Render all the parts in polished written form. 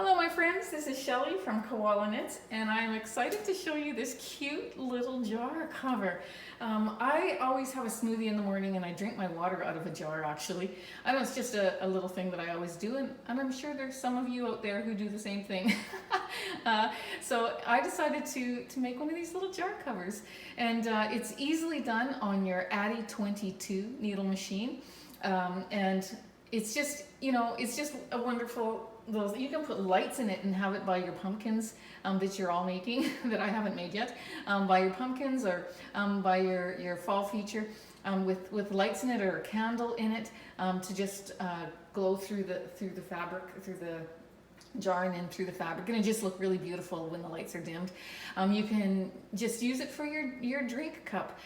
Hello my friends, this is Shelly from Koala Knits and I'm excited to show you this cute little jar cover. I always have a smoothie in the morning and I drink my water out of a jar actually. I know it's just a little thing that I always do and I'm sure there's some of you out there who do the same thing. So I decided to make one of these little jar covers and it's easily done on your Addi 22 needle machine and it's just, it's just a wonderful little, you can put lights in it and have it by your pumpkins that you're all making, that I haven't made yet, by your pumpkins or by your fall feature with lights in it or a candle in it to just glow through the fabric, through the jar and then through the fabric, and it just look really beautiful when the lights are dimmed. You can just use it for your drink cup,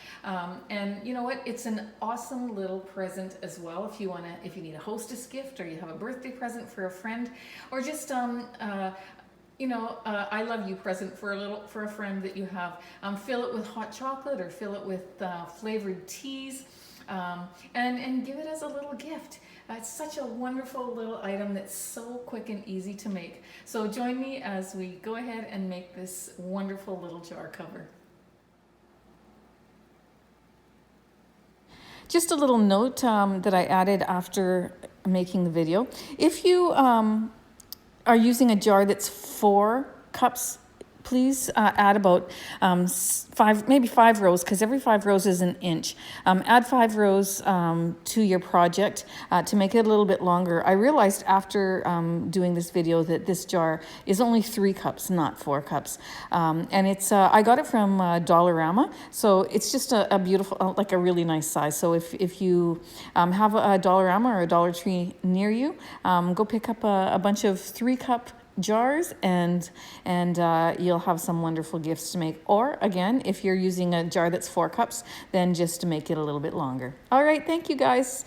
and you know what, it's an awesome little present as well if you need a hostess gift or you have a birthday present for a friend, or just I love you present for a friend that you have. Fill it with hot chocolate or fill it with flavored teas, and give it as a little gift. It's such a wonderful little item that's so quick and easy to make. So join me as we go ahead and make this wonderful little jar cover. Just a little note that I added after making the video. If you are using a jar that's 4 cups, please add about maybe 5 rows, because every 5 rows is an inch. Add 5 rows to your project to make it a little bit longer. I realized after doing this video that this jar is only 3 cups, not 4 cups. And it's I got it from Dollarama, so it's just a beautiful, like a really nice size. So if you have a Dollarama or a Dollar Tree near you, go pick up a bunch of 3-cup jars and you'll have some wonderful gifts to make. Or again, if you're using a jar that's 4 cups, then just to make it a little bit longer. All right, thank you guys.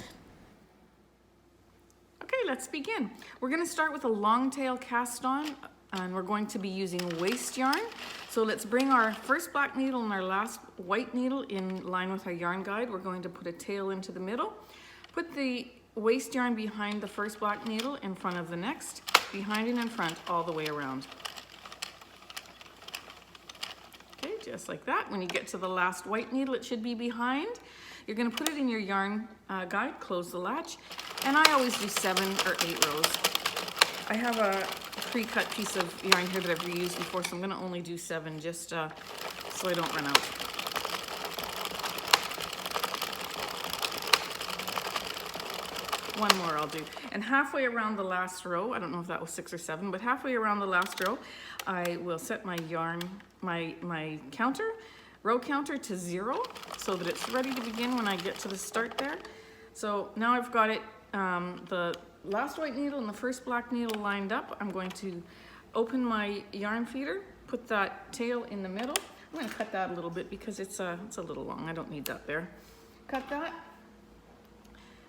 Okay, let's begin. We're going to start with a long tail cast on, and we're going to be using waste yarn. So let's bring our first black needle and our last white needle in line with our yarn guide. We're going to put a tail into the middle, put the waste yarn behind the first black needle in front of the next, behind and in front all the way around. Okay, just like that. When you get to the last white needle, it should be behind. You're going to put it in your yarn guide, close the latch, and I always do 7 or 8 rows. I have a pre-cut piece of yarn here that I've reused before, so I'm going to only do 7 just so I don't run out. One more I'll do. And halfway around the last row, I don't know if that was 6 or 7, but halfway around the last row, I will set my yarn, my row counter to 0 so that it's ready to begin when I get to the start there. So now I've got it, the last white needle and the first black needle lined up. I'm going to open my yarn feeder, put that tail in the middle. I'm going to cut that a little bit because it's a little long. I don't need that there. Cut that.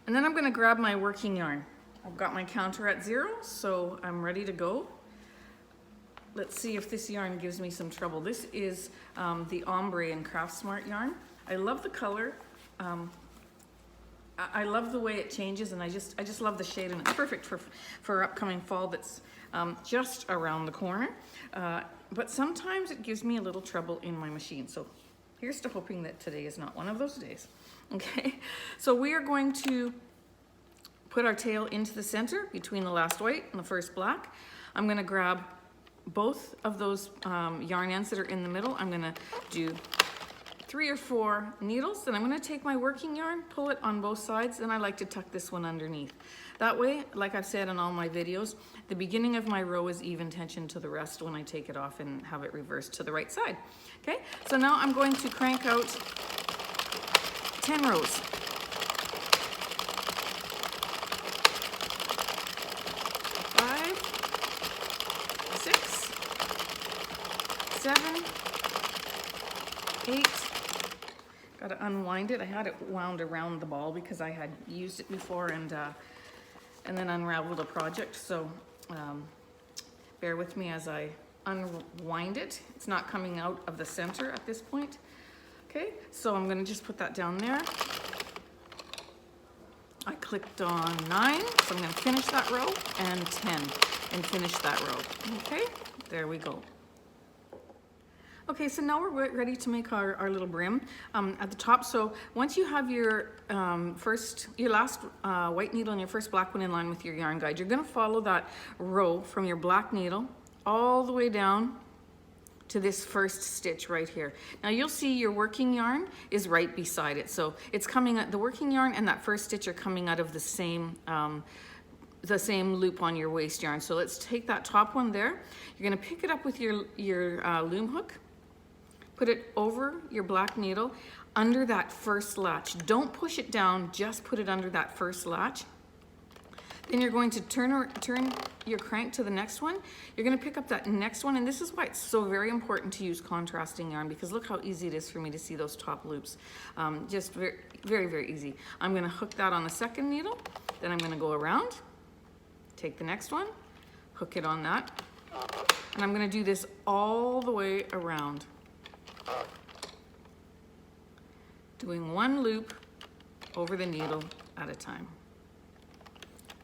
And then I'm going to grab my working yarn. I've got my counter at 0, so I'm ready to go. Let's see if this yarn gives me some trouble. This is the ombre in Craft Smart yarn. I love the color. I love the way it changes, and I just love the shade, and it's perfect for upcoming fall that's just around the corner. But sometimes it gives me a little trouble in my machine. So here's to hoping that today is not one of those days. Okay, so we are going to put our tail into the center between the last white and the first black. I'm going to grab both of those yarn ends that are in the middle. I'm going to do 3 or 4 needles, and I'm going to take my working yarn, pull it on both sides, and I like to tuck this one underneath. That way, like I've said in all my videos, the beginning of my row is even tension to the rest when I take it off and have it reversed to the right side. Okay, so now I'm going to crank out 10 rows. 5, 6, 7, 8. Got to unwind it. I had it wound around the ball because I had used it before and then unraveled a project. So bear with me as I unwind it. It's not coming out of the center at this point. Okay, so I'm going to just put that down there. I clicked on 9, so I'm going to finish that row, and 10. and finish that row. Okay, there we go. Okay, so now we're ready to make our little brim at the top. So once you have your last white needle and your first black one in line with your yarn guide, you're gonna follow that row from your black needle all the way down to this first stitch right here. Now you'll see your working yarn is right beside it. So it's coming at the working yarn and that first stitch are coming out of the same loop on your waste yarn. So let's take that top one there. You're gonna pick it up with your loom hook, put it over your black needle under that first latch. Don't push it down, just put it under that first latch. Then you're going to turn your crank to the next one. You're gonna pick up that next one, and this is why it's so very important to use contrasting yarn, because look how easy it is for me to see those top loops. Just very, very, very easy. I'm gonna hook that on the second needle, then I'm gonna go around, take the next one, hook it on that, and I'm gonna do this all the way around. Doing one loop over the needle at a time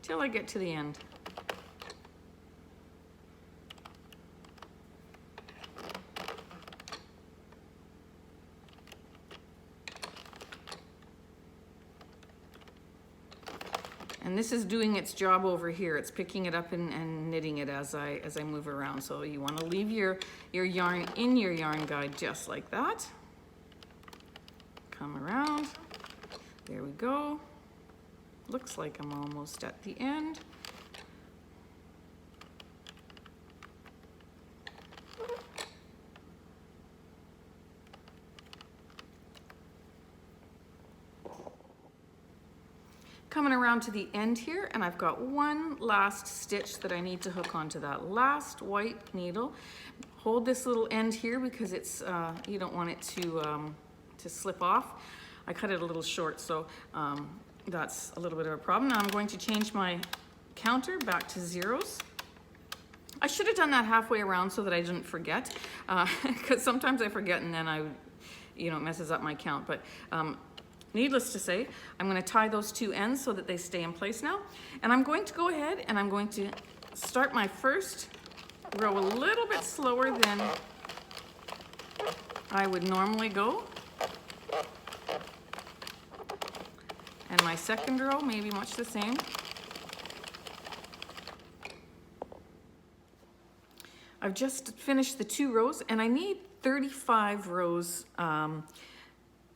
till I get to the end. And this is doing its job over here. It's picking it up and knitting it as I move around. So you want to leave your yarn in your yarn guide just like that. Come around. There we go. Looks like I'm almost at the end. Coming around to the end here, and I've got one last stitch that I need to hook onto that last white needle. Hold this little end here because it's you don't want it to slip off. I cut it a little short, so that's a little bit of a problem. Now I'm going to change my counter back to zeros. I should have done that halfway around so that I didn't forget, because sometimes I forget and then it messes up my count. But needless to say, I'm going to tie those two ends so that they stay in place now. And I'm going to go ahead and I'm going to start my first row a little bit slower than I would normally go. And my second row, maybe much the same. I've just finished the 2 rows and I need 35 rows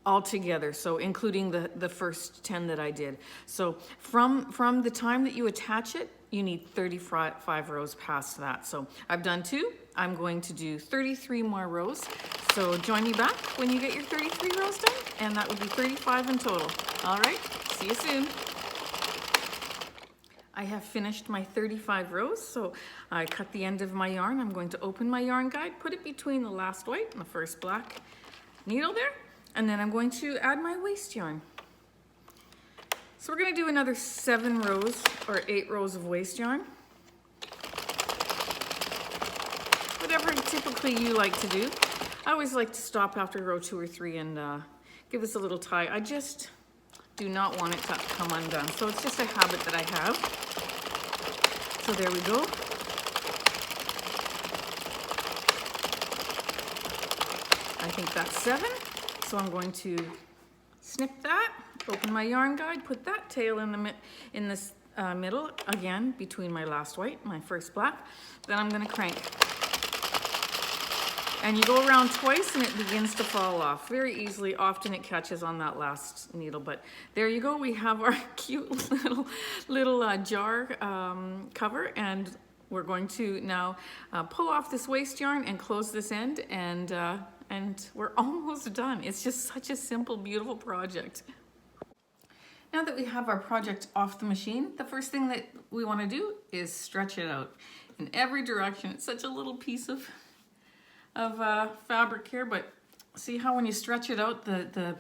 altogether, so including the first 10 that I did. So from the time that you attach it, you need 35 rows past that. So I've done 2. I'm going to do 33 more rows. So join me back when you get your 33 rows done, and that would be 35 in total. All right, see you soon. I have finished my 35 rows, so I cut the end of my yarn. I'm going to open my yarn guide, put it between the last white and the first black needle there, and then I'm going to add my waste yarn. So we're going to do another 7 rows or 8 rows of waste yarn. Whatever typically you like to do. I always like to stop after row 2 or 3 and give this a little tie. I just do not want it to come undone. So it's just a habit that I have. So there we go. I think that's 7. So I'm going to snip that, open my yarn guide, put that tail in this middle, again, between my last white and my first black. Then I'm going to crank. And you go around twice and it begins to fall off very easily. Often it catches on that last needle, but there you go. We have our cute little jar cover, and we're going to now pull off this waste yarn and close this end, and we're almost done. It's just such a simple, beautiful project. Now that we have our project off the machine, the first thing that we want to do is stretch it out in every direction. It's such a little piece of fabric here, but see how when you stretch it out, the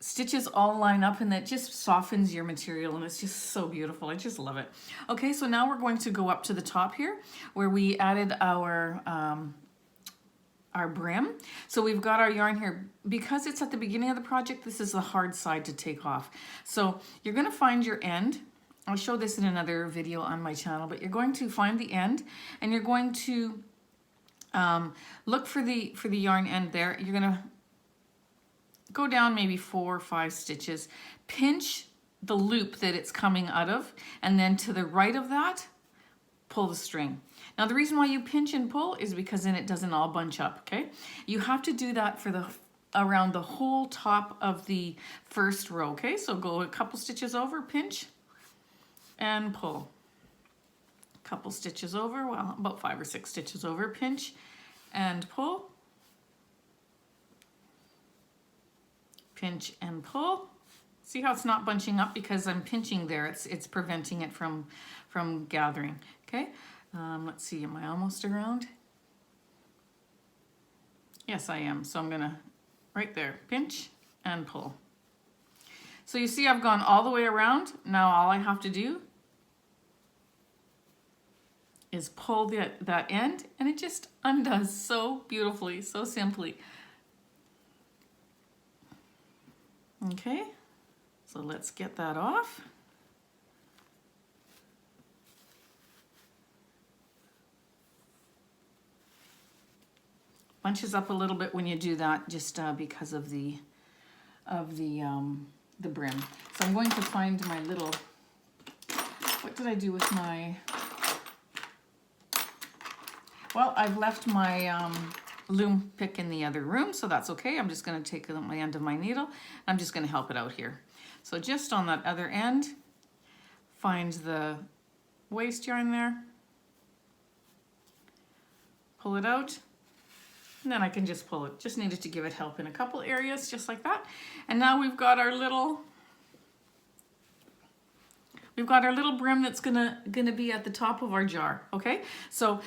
stitches all line up, and that just softens your material, and it's just so beautiful. I just love it. Okay, so now we're going to go up to the top here where we added our brim. So we've got our yarn here. Because it's at the beginning of the project, this is the hard side to take off. So you're going to find your end I'll show this in another video on my channel, but you're going to find the end and you're going to look for the yarn end there. You're gonna go down maybe 4 or 5 stitches, pinch the loop that it's coming out of, and then to the right of that, pull the string. Now the reason why you pinch and pull is because then it doesn't all bunch up, okay? You have to do that for around the whole top of the first row, okay? So go a couple stitches over, pinch, and pull. A couple stitches over, well, about 5 or 6 stitches over, pinch and pull. Pinch and pull. See how it's not bunching up because I'm pinching there. It's preventing it from gathering. Okay. Let's see. Am I almost around? Yes, I am. So I'm gonna right there pinch and pull. So you see I've gone all the way around. Now all I have to do is pull that end, and it just undoes so beautifully, so simply. Okay, so let's get that off. Bunches up a little bit when you do that, just because of the brim. So I'm going to find my little, what did I do with my, well, I've left my loom pick in the other room, so that's okay. I'm just going to take my end of my needle. I'm just going to help it out here. So just on that other end, find the waste yarn there, pull it out, and then I can just pull it. Just needed to give it help in a couple areas, just like that. And now we've got our little brim that's gonna be at the top of our jar, okay? So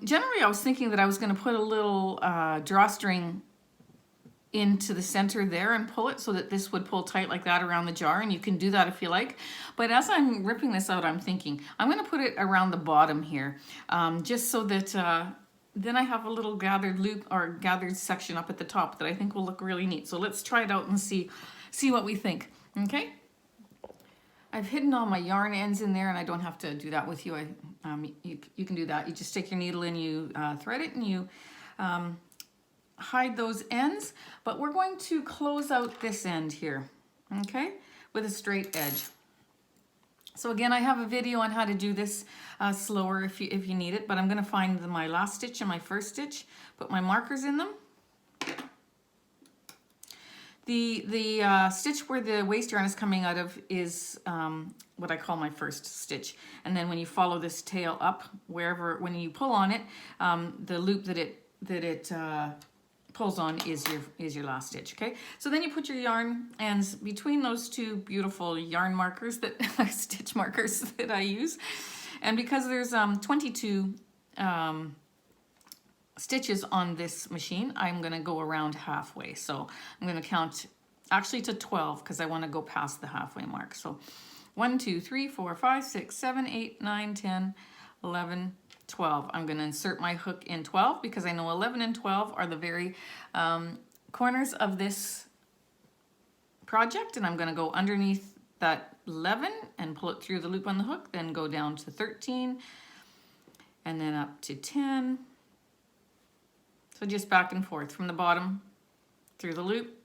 generally I was thinking that I was gonna put a little drawstring into the center there and pull it so that this would pull tight like that around the jar, and you can do that if you like. But as I'm ripping this out, I'm thinking, I'm gonna put it around the bottom here, just so that then I have a little gathered loop or gathered section up at the top that I think will look really neat. So let's try it out and see what we think, okay? I've hidden all my yarn ends in there, and I don't have to do that with you. You can do that. You just take your needle and you thread it and you hide those ends. But we're going to close out this end here, okay, with a straight edge. So again, I have a video on how to do this slower if you need it, but I'm going to find my last stitch and my first stitch, put my markers in them. The stitch where the waste yarn is coming out of is what I call my first stitch. And then when you follow this tail up, when you pull on it, the loop that it pulls on is your last stitch, okay? So then you put your yarn ends between those two beautiful yarn markers, stitch markers that I use. And because there's 22 stitches on this machine, I'm gonna go around halfway. So I'm gonna count actually to 12 because I wanna go past the halfway mark. So 1, 2, 3, 4, 5, 6, 7, 8, 9, 10, 11, 12. I'm gonna insert my hook in 12 because I know 11 and 12 are the very corners of this project, and I'm gonna go underneath that 11 and pull it through the loop on the hook, then go down to 13 and then up to 10. So just back and forth from the bottom, through the loop,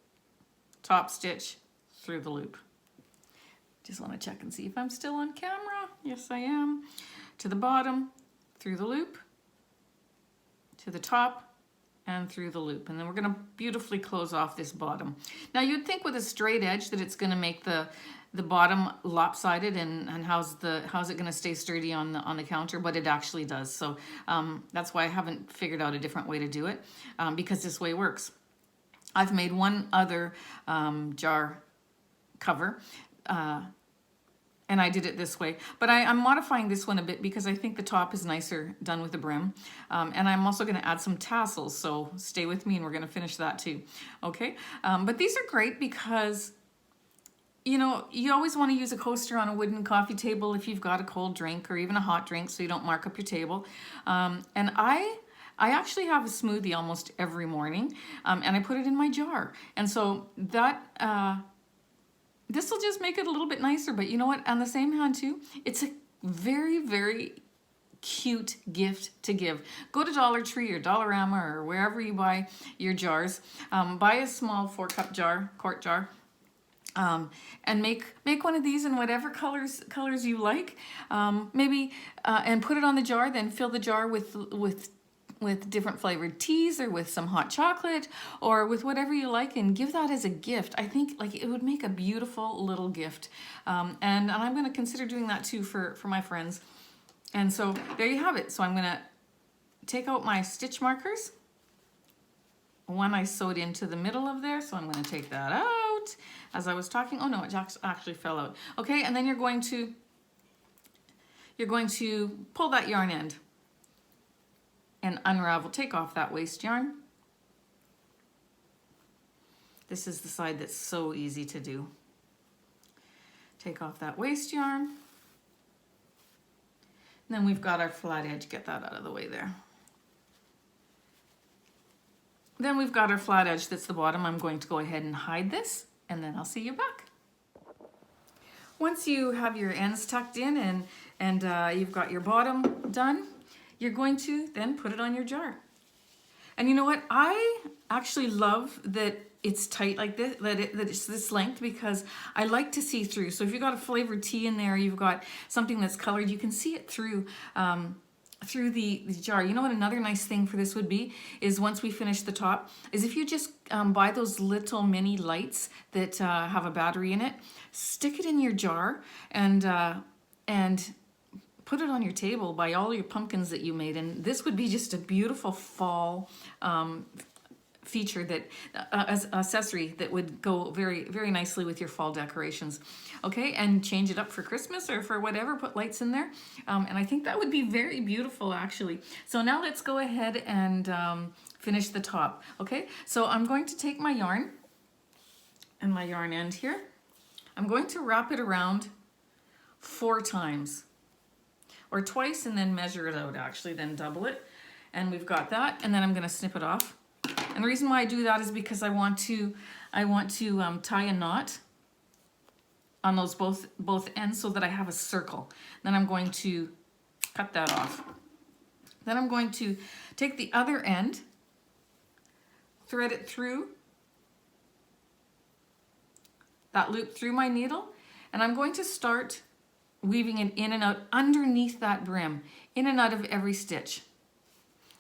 top stitch, through the loop. Just want to check and see if I'm still on camera. Yes, I am. To the bottom, through the loop, to the top, and through the loop. And then we're going to beautifully close off this bottom. Now you'd think with a straight edge that it's going to make the bottom lopsided, and how's it going to stay sturdy on the counter, but it actually does. So that's why I haven't figured out a different way to do it, because this way works. I've made one other jar cover, and I did it this way, but I'm modifying this one a bit because I think the top is nicer done with the brim, and I'm also going to add some tassels, so stay with me and we're going to finish that too, okay? But these are great because you know, you always want to use a coaster on a wooden coffee table if you've got a cold drink or even a hot drink, so you don't mark up your table. And I actually have a smoothie almost every morning, and I put it in my jar. And so that this will just make it a little bit nicer. But you know what? On the same hand too, it's a very, very cute gift to give. Go to Dollar Tree or Dollarama or wherever you buy your jars. Buy a small 4-cup jar, quart jar. And make one of these in whatever colors you like. Maybe and put it on the jar. Then fill the jar with different flavored teas or with some hot chocolate or with whatever you like, and give that as a gift. I think like it would make a beautiful little gift. And I'm going to consider doing that too for my friends. And so there you have it. So I'm going to take out my stitch markers. One I sewed into the middle of there, so I'm going to take that out as I was talking. Oh no, it actually fell out. Okay, and then you're going to pull that yarn end and unravel, take off that waste yarn. This is the side that's so easy to do. Take off that waste yarn. And then we've got our flat edge, get that out of the way there. Then we've got our flat edge that's the bottom. I'm going to go ahead and hide this, and then I'll see you back. Once you have your ends tucked in and you've got your bottom done, you're going to then put it on your jar. And you know what? I actually love that it's tight like this, that it's this length, because I like to see through. So if you've got a flavored tea in there, you've got something that's colored, you can see it through the jar. You know what another nice thing for this would be is, once we finish the top, is if you just buy those little mini lights that have a battery in it, stick it in your jar and put it on your table by all your pumpkins that you made. And this would be just a beautiful fall feature, that as accessory that would go very, very nicely with your fall decorations. Okay, and change it up for Christmas or for whatever, put lights in there. And I think that would be very beautiful actually. So now let's go ahead and finish the top. Okay, so I'm going to take my yarn and my yarn end here. I'm going to wrap it around 4 times, or twice, and then measure it out actually, then double it. And we've got that, and then I'm going to snip it off. And the reason why I do that is because I want to tie a knot on those both ends so that I have a circle. Then I'm going to cut that off. Then I'm going to take the other end, thread it through that loop through my needle, and I'm going to start weaving it in and out underneath that brim, in and out of every stitch.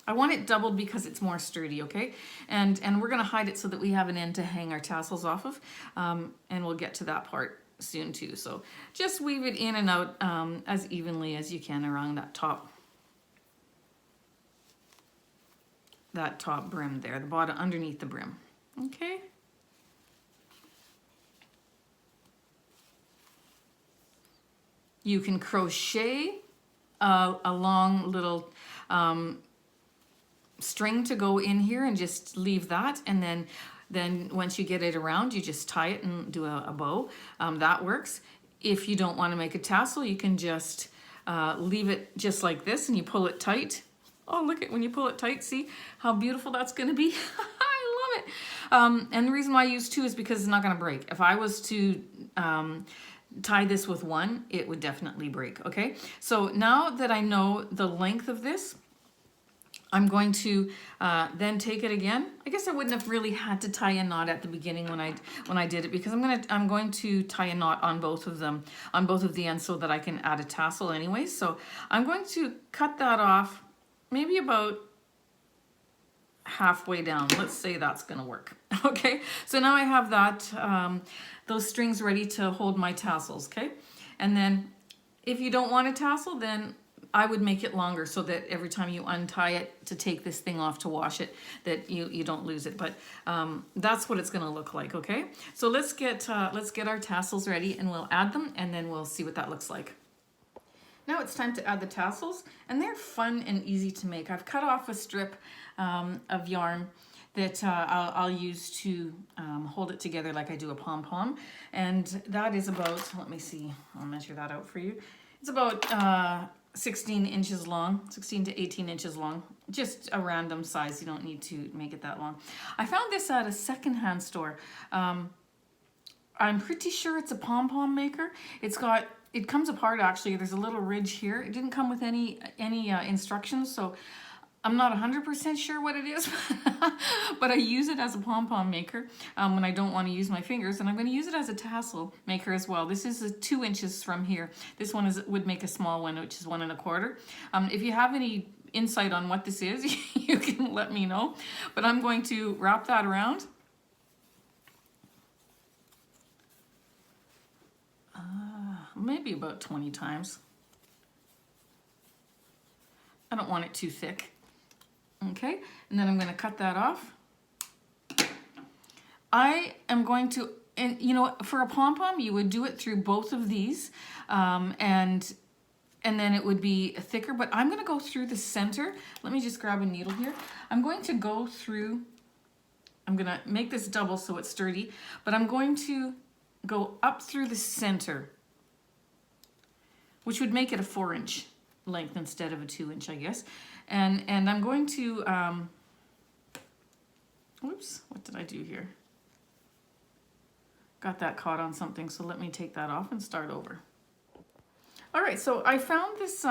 I want it doubled because it's more sturdy, okay? And we're gonna hide it so that we have an end to hang our tassels off of, and we'll get to that part soon too. So just weave it in and out as evenly as you can around that top brim there, the bottom underneath the brim, okay? You can crochet a long little string to go in here and just leave that, and then once you get it around, you just tie it and do a bow. That works. If you don't want to make a tassel, you can just leave it just like this, and you pull it tight. Oh, look at when you pull it tight, see how beautiful that's going to be. I love it. And the reason why I use 2 is because it's not going to break. If I was to tie this with 1, it would definitely break. Okay, so now that I know the length of this, I'm going to then take it again. I guess I wouldn't have really had to tie a knot at the beginning when I did it, because I'm going to tie a knot on both of them, on both of the ends, so that I can add a tassel anyway. So I'm going to cut that off maybe about halfway down. Let's say that's going to work. Okay, so now I have that those strings ready to hold my tassels. Okay, and then if you don't want a tassel, then I would make it longer so that every time you untie it to take this thing off to wash it, that you don't lose it. But that's what it's going to look like. Okay, so let's get our tassels ready, and we'll add them, and then we'll see what that looks like. Now it's time to add the tassels, and they're fun and easy to make. I've cut off a strip of yarn that I'll use to hold it together like I do a pom-pom, and that is about, let me see, I'll measure that out for you. It's about 16 inches long, 16 to 18 inches long, just a random size. You don't need to make it that long. I found this at a secondhand store I'm pretty sure it's a pom-pom maker. It comes apart actually. There's a little ridge here. It didn't come with any instructions, so I'm not 100% sure what it is, but I use it as a pom-pom maker when I don't want to use my fingers, and I'm going to use it as a tassel maker as well. This is 2 inches from here. This one would make a small one, which is 1 1/4. If you have any insight on what this is, you can let me know, but I'm going to wrap that around. Maybe about 20 times. I don't want it too thick. Okay, and then I'm going to cut that off. I am going to, and you know, for a pom-pom, you would do it through both of these, and then it would be thicker, but I'm going to go through the center. Let me just grab a needle here. I'm going to go through, I'm going to make this double so it's sturdy, but I'm going to go up through the center, which would make it a 4-inch length instead of a 2-inch, I guess. And I'm going to, whoops, what did I do here? Got that caught on something, so let me take that off and start over. All right, so I found this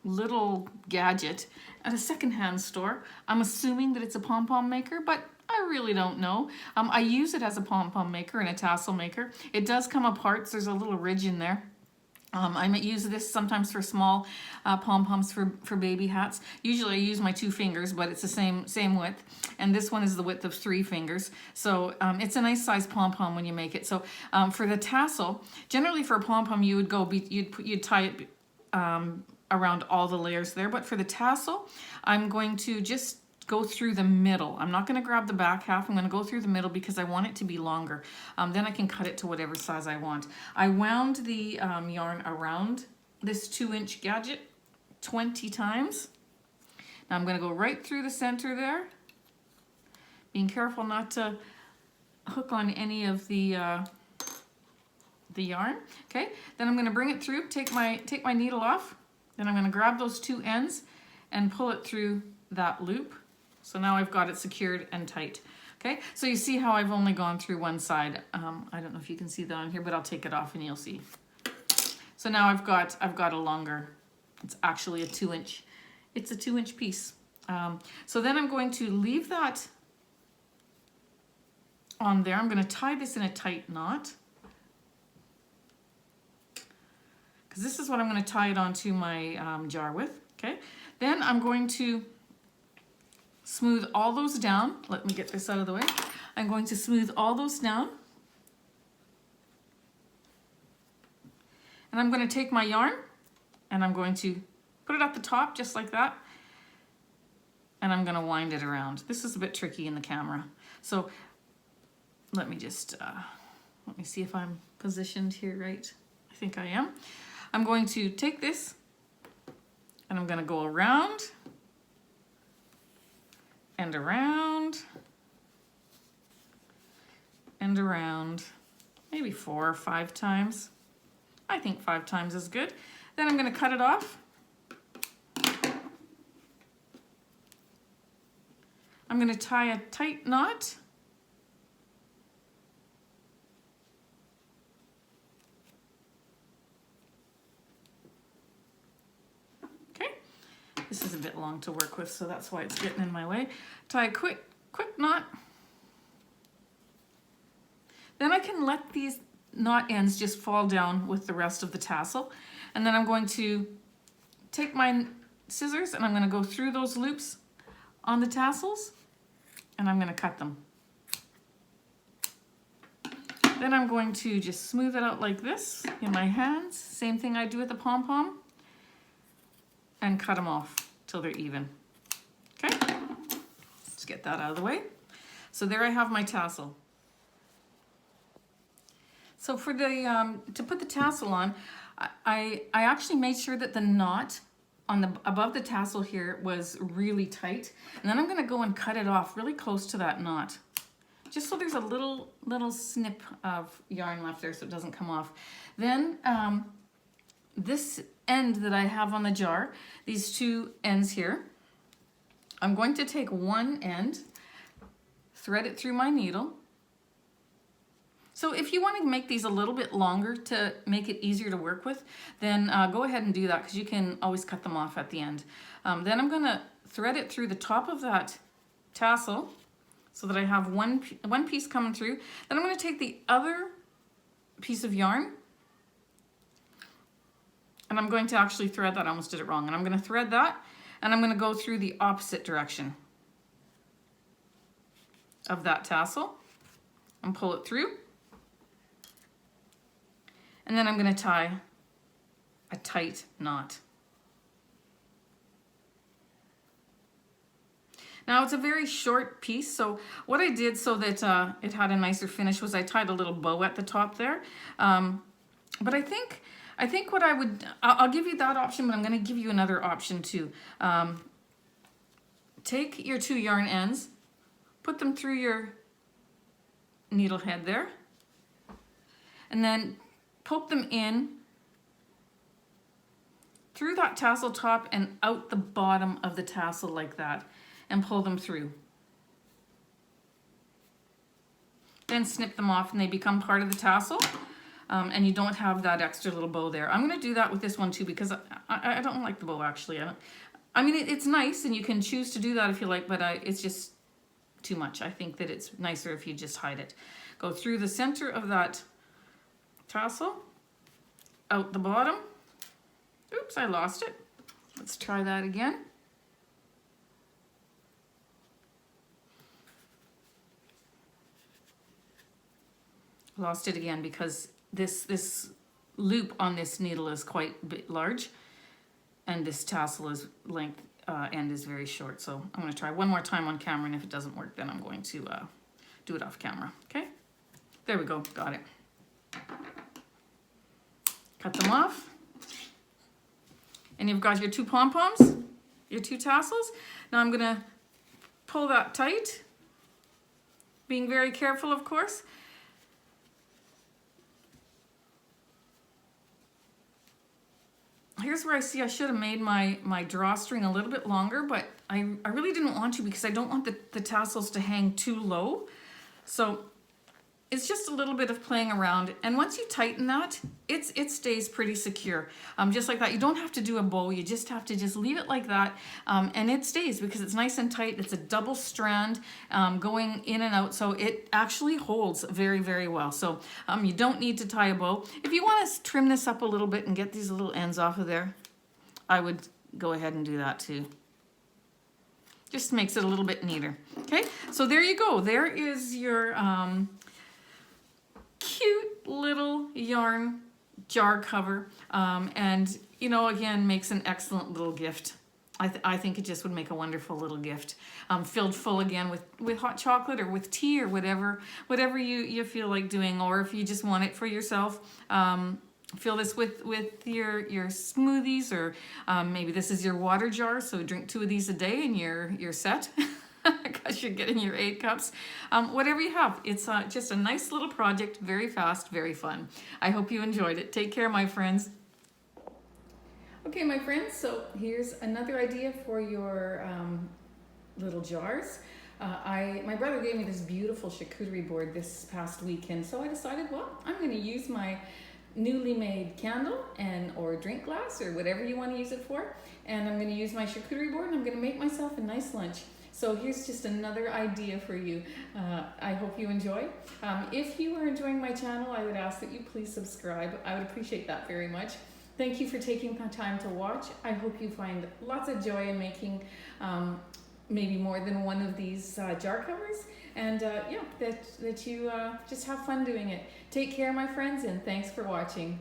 little gadget at a secondhand store. I'm assuming that it's a pom-pom maker, but I really don't know. I use it as a pom-pom maker and a tassel maker. It does come apart, so there's a little ridge in there. I might use this sometimes for small pom-poms for baby hats. Usually I use my 2 fingers, but it's the same width. And this one is the width of 3 fingers. So it's a nice size pom-pom when you make it. So for the tassel, generally for a pom-pom you would you'd tie it around all the layers there. But for the tassel, I'm going to just go through the middle. I'm not going to grab the back half. I'm going to go through the middle because I want it to be longer. Then I can cut it to whatever size I want. I wound the yarn around this 2-inch gadget 20 times. Now I'm going to go right through the center there, being careful not to hook on any of the yarn. Okay, then I'm going to bring it through, take my needle off, then I'm going to grab those 2 ends and pull it through that loop. So now I've got it secured and tight. Okay, so you see how I've only gone through one side. I don't know if you can see that on here, but I'll take it off and you'll see. So now I've got a longer, it's actually a 2-inch, it's a 2-inch piece. So then I'm going to leave that on there. I'm going to tie this in a tight knot, because this is what I'm going to tie it onto my jar with. Okay, then I'm going to smooth all those down. Let me get this out of the way. I'm going to smooth all those down. And I'm going to take my yarn and I'm going to put it at the top just like that. And I'm going to wind it around. This is a bit tricky in the camera. So let me just, let me see if I'm positioned here right. I think I am. I'm going to take this and I'm going to go around and around and around, maybe 4 or 5 times. I think 5 times is good. Then I'm going to cut it off. I'm going to tie a tight knot. This is a bit long to work with, so that's why it's getting in my way. Tie a quick knot. Then I can let these knot ends just fall down with the rest of the tassel. And then I'm going to take my scissors and I'm going to go through those loops on the tassels and I'm going to cut them. Then I'm going to just smooth it out like this in my hands. Same thing I do with the pom-pom. And cut them off till they're even. Okay, let's get that out of the way. So there I have my tassel. So for the to put the tassel on, I actually made sure that the knot on the above the tassel here was really tight, and then I'm going to go and cut it off really close to that knot, just so there's a little snip of yarn left there so it doesn't come off. Then this end that I have on the jar, these 2 ends here, I'm going to take one end, thread it through my needle, So if you want to make these a little bit longer to make it easier to work with, then go ahead and do that, because you can always cut them off at the end. Then I'm going to thread it through the top of that tassel so that I have one piece coming through. Then I'm going to take the other piece of yarn and I'm going to actually thread that. I almost did it wrong. And I'm going to thread that and I'm going to go through the opposite direction of that tassel and pull it through. And then I'm going to tie a tight knot. Now it's a very short piece, so what I did so that it had a nicer finish was I tied a little bow at the top there. But I think what I'll give you that option, but I'm going to give you another option too. Take your 2 yarn ends, put them through your needle head there, and then poke them in through that tassel top and out the bottom of the tassel like that, and pull them through. Then snip them off and they become part of the tassel, and you don't have that extra little bow there. I'm going to do that with this one too, because I don't like the bow actually. I mean it's nice and you can choose to do that if you like, but it's just too much. I think that it's nicer if you just hide it. Go through the center of that tassel, out the bottom. Oops, I lost it. Let's try that again. Lost it again because this loop on this needle is quite a bit large and this tassel is length end is very short. So I'm going to try one more time on camera, and if it doesn't work then I'm going to do it off camera. Okay, there we go, got it. Cut them off and you've got your 2 pom-poms, your 2 tassels. Now I'm going to pull that tight, being very careful of course. Here's where I see I should have made my drawstring a little bit longer, but I really didn't want to, because I don't want the tassels to hang too low. So it's just a little bit of playing around, and once you tighten that, it stays pretty secure. Just like that. You don't have to do a bow, you just have to just leave it like that, and it stays because it's nice and tight. It's a double strand going in and out, so it actually holds very, very well. So you don't need to tie a bow. If you want to trim this up a little bit and get these little ends off of there, I would go ahead and do that too. Just makes it a little bit neater. Okay, so there you go. There is your cute little yarn jar cover, and you know, again, makes an excellent little gift. I think it just would make a wonderful little gift, filled full again with hot chocolate or with tea or whatever you feel like doing, or if you just want it for yourself. Fill this with your smoothies, or maybe this is your water jar, so drink 2 of these a day and you're set. Because you're getting your 8 cups. Whatever you have, it's just a nice little project, very fast, very fun. I hope you enjoyed it. Take care, my friends. Okay, my friends, so here's another idea for your little jars. My brother gave me this beautiful charcuterie board this past weekend, so I decided, well, I'm going to use my newly made candle or drink glass or whatever you want to use it for, and I'm going to use my charcuterie board and I'm going to make myself a nice lunch. So here's just another idea for you. I hope you enjoy. If you are enjoying my channel, I would ask that you please subscribe. I would appreciate that very much. Thank you for taking the time to watch. I hope you find lots of joy in making maybe more than one of these jar covers. And yeah, that you just have fun doing it. Take care, my friends, and thanks for watching.